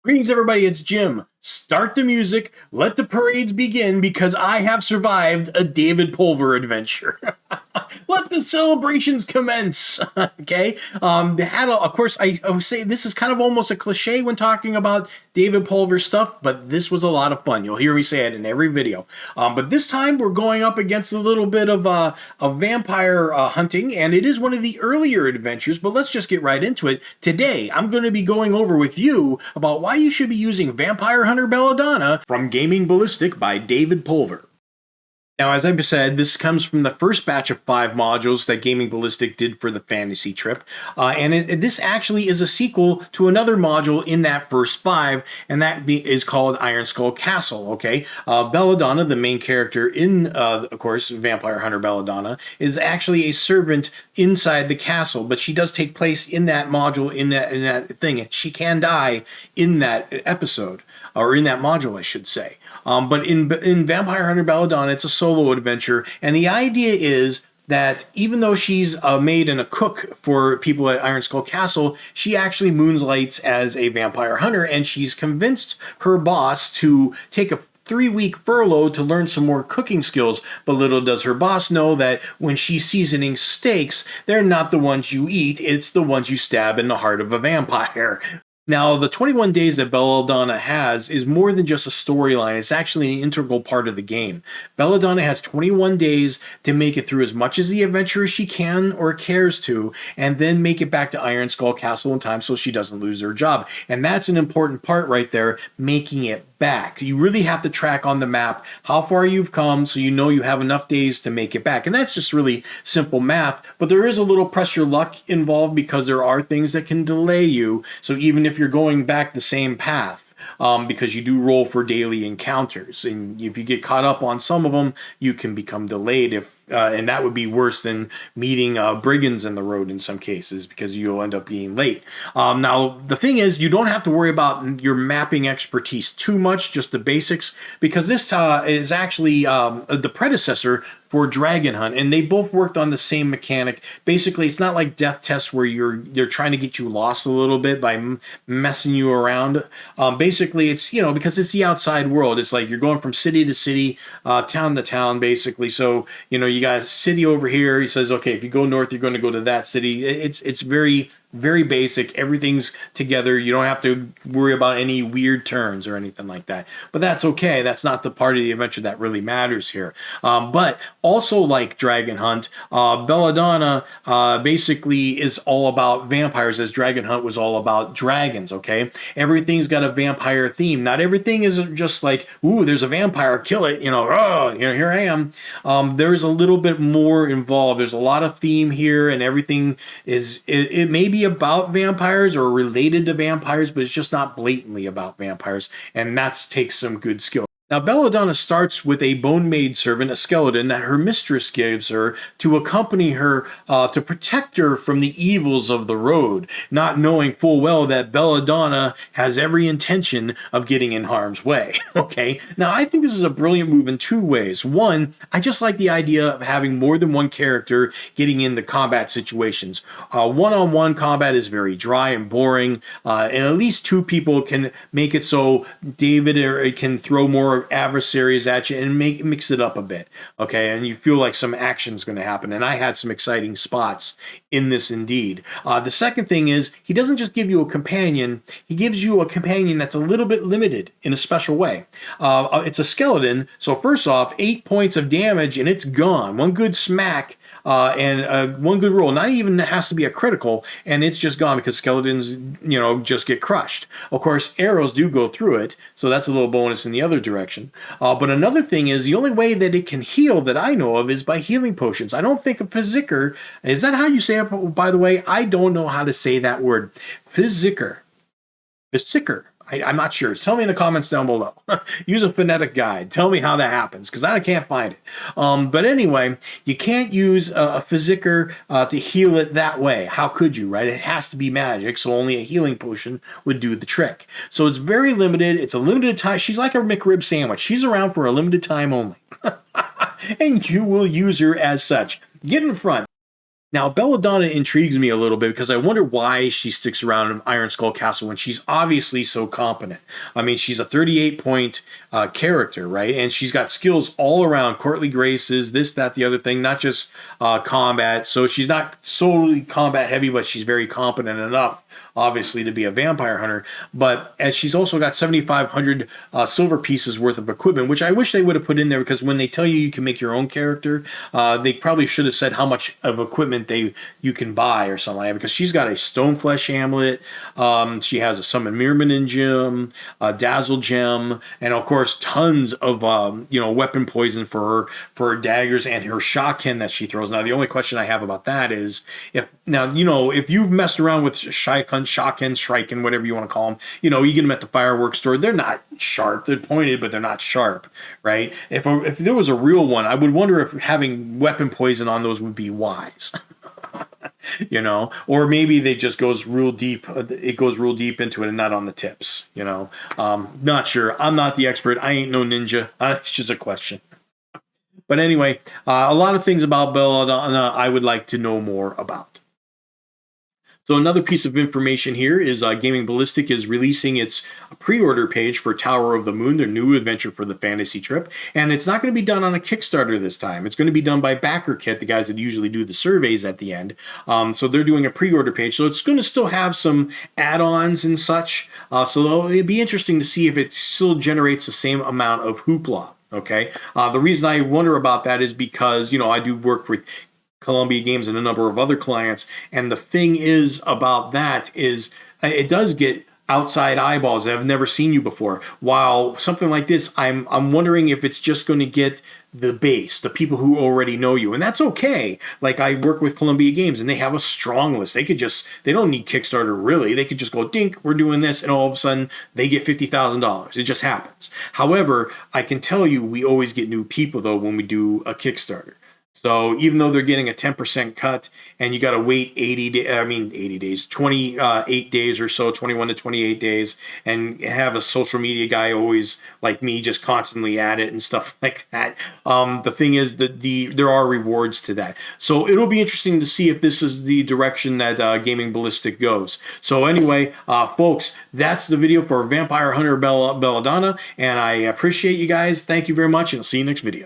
Greetings, everybody. It's Jim. Start the music. Let the parades begin because I have survived a David Pulver adventure. Let the celebrations commence. Okay. Of course, I would say this is kind of almost a cliche when talking about David Pulver stuff, but this was a lot of fun. You'll hear me say it in every video. But this time we're going up against a little bit of vampire hunting, and it is one of the earlier adventures, but let's just get right into it. Today, I'm going to be going over with you about why you should be using Vampire Hunter Belladonna from Gaming Ballistic by David Pulver. Now, as I said, this comes from the first batch of 5 modules that Gaming Ballistic did for the fantasy trip. This actually is a sequel to another module in that first 5, and that is called Iron Skull Castle, okay? Belladonna, the main character in, of course, Vampire Hunter Belladonna, is actually a servant inside the castle, but she does take place in that module, in that thing. She can die in that episode, or in that module, I should say. But in Vampire Hunter Belladonna, it's a solo adventure, and the idea is that even though she's a maid and a cook for people at Iron Skull Castle, she actually moonlights as a vampire hunter, and she's convinced her boss to take a 3-week furlough to learn some more cooking skills, but little does her boss know that when she's seasoning steaks, they're not the ones you eat, it's the ones you stab in the heart of a vampire. Now, the 21 days that Belladonna has is more than just a storyline. It's actually an integral part of the game. Belladonna has 21 days to make it through as much as the adventure as she can or cares to, and then make it back to Iron Skull Castle in time so she doesn't lose her job. And that's an important part right there, making it back. You really have to track on the map how far you've come so you know you have enough days to make it back. And that's just really simple math, but there is a little pressure luck involved because there are things that can delay you. So even if you're going back the same path, because you do roll for daily encounters, and if you get caught up on some of them, you can become delayed and that would be worse than meeting brigands in the road in some cases because you'll end up being late. Now, the thing is, you don't have to worry about your mapping expertise too much, just the basics, because this is actually the predecessor for Dragon Hunt, and they both worked on the same mechanic. Basically, it's not like Death Test where they're trying to get you lost a little bit by messing you around. Basically, it's, because it's the outside world. It's like you're going from city to city, town to town, basically. So, you got a city over here. He says, okay, if you go north, you're going to go to that city. It's very, very basic. Everything's together. You don't have to worry about any weird turns or anything like that. But that's okay. That's not the part of the adventure that really matters here. But also, like Dragon Hunt, Belladonna basically is all about vampires, as Dragon Hunt was all about dragons, okay? Everything's got a vampire theme. Not everything is just like, ooh, there's a vampire, kill it, here I am. There's a little bit more involved. There's a lot of theme here, and everything it may be about vampires or related to vampires, but it's just not blatantly about vampires, and that takes some good skill. Now, Belladonna starts with a bone maid servant, a skeleton, that her mistress gives her to accompany her to protect her from the evils of the road, not knowing full well that Belladonna has every intention of getting in harm's way, okay? Now, I think this is a brilliant move in 2 ways. One, I just like the idea of having more than one character getting into combat situations. One-on-one combat is very dry and boring, and at least 2 people can make it so David can throw more adversaries at you and mix it up a bit, okay? And you feel like some action's going to happen, and I had some exciting spots in this indeed. The second thing is, he doesn't just give you a companion, he gives you a companion that's a little bit limited in a special way. It's a skeleton, so first off, 8 points of damage and it's gone. One good smack and one good roll, not even has to be a critical, and it's just gone because skeletons, just get crushed. Of course, arrows do go through it, so that's a little bonus in the other direction. But another thing is, the only way that it can heal that I know of is by healing potions. I don't think a Physicker, is that how you say it, by the way? I don't know how to say that word. Physicker. I'm not sure. Tell me in the comments down below. Use a phonetic guide. Tell me how that happens, because I can't find it. But anyway, you can't use a Physicker to heal it that way. How could you, right? It has to be magic, so only a healing potion would do the trick. So it's very limited. It's a limited time. She's like a McRib sandwich. She's around for a limited time only. And you will use her as such. Get in front. Now, Belladonna intrigues me a little bit because I wonder why she sticks around in Iron Skull Castle when she's obviously so competent. I mean, she's a 38-point character, right? And she's got skills all around, courtly graces, this, that, the other thing, not just combat. So she's not solely combat heavy, but she's very competent enough, obviously, to be a vampire hunter. But as she's also got 7,500 silver pieces worth of equipment, which I wish they would have put in there, because when they tell you you can make your own character, they probably should have said how much of equipment you can buy or something like that, because she's got a Stoneflesh amulet, she has a Summon Mirmanin gem, a Dazzle gem, and of course tons of weapon poison for her daggers and her shotgun that she throws. Now the only question I have about that is, if you've messed around with shotgun, shrike, whatever you want to call them, you get them at the fireworks store. They're not sharp. They're pointed, but they're not sharp, right? If there was a real one, I would wonder if having weapon poison on those would be wise. Or maybe they just goes real deep. It goes real deep into it and not on the tips. Not sure. I'm not the expert. I ain't no ninja. It's just a question. But anyway, a lot of things about Belladonna I would like to know more about. So another piece of information here is Gaming Ballistic is releasing its pre-order page for Tower of the Moon, their new adventure for the fantasy trip. And it's not going to be done on a Kickstarter this time. It's going to be done by BackerKit, the guys that usually do the surveys at the end. So they're doing a pre-order page. So it's going to still have some add-ons and such. So it'd be interesting to see if it still generates the same amount of hoopla. Okay. The reason I wonder about that is because, I do work with Columbia Games and a number of other clients. And the thing is about that is it does get outside eyeballs that have never seen you before. While something like this, I'm wondering if it's just going to get the base, the people who already know you. And that's okay. Like, I work with Columbia Games and they have a strong list. They don't need Kickstarter really. They could just go, dink, we're doing this. And all of a sudden they get $50,000. It just happens. However, I can tell you, we always get new people though when we do a Kickstarter. So even though they're getting a 10% cut and you got to wait 28 days or so, 21 to 28 days, and have a social media guy always like me just constantly at it and stuff like that. The thing is that there are rewards to that. So it'll be interesting to see if this is the direction that Gaming Ballistic goes. So anyway, folks, that's the video for Vampire Hunter Belladonna, and I appreciate you guys. Thank you very much, and I'll see you next video.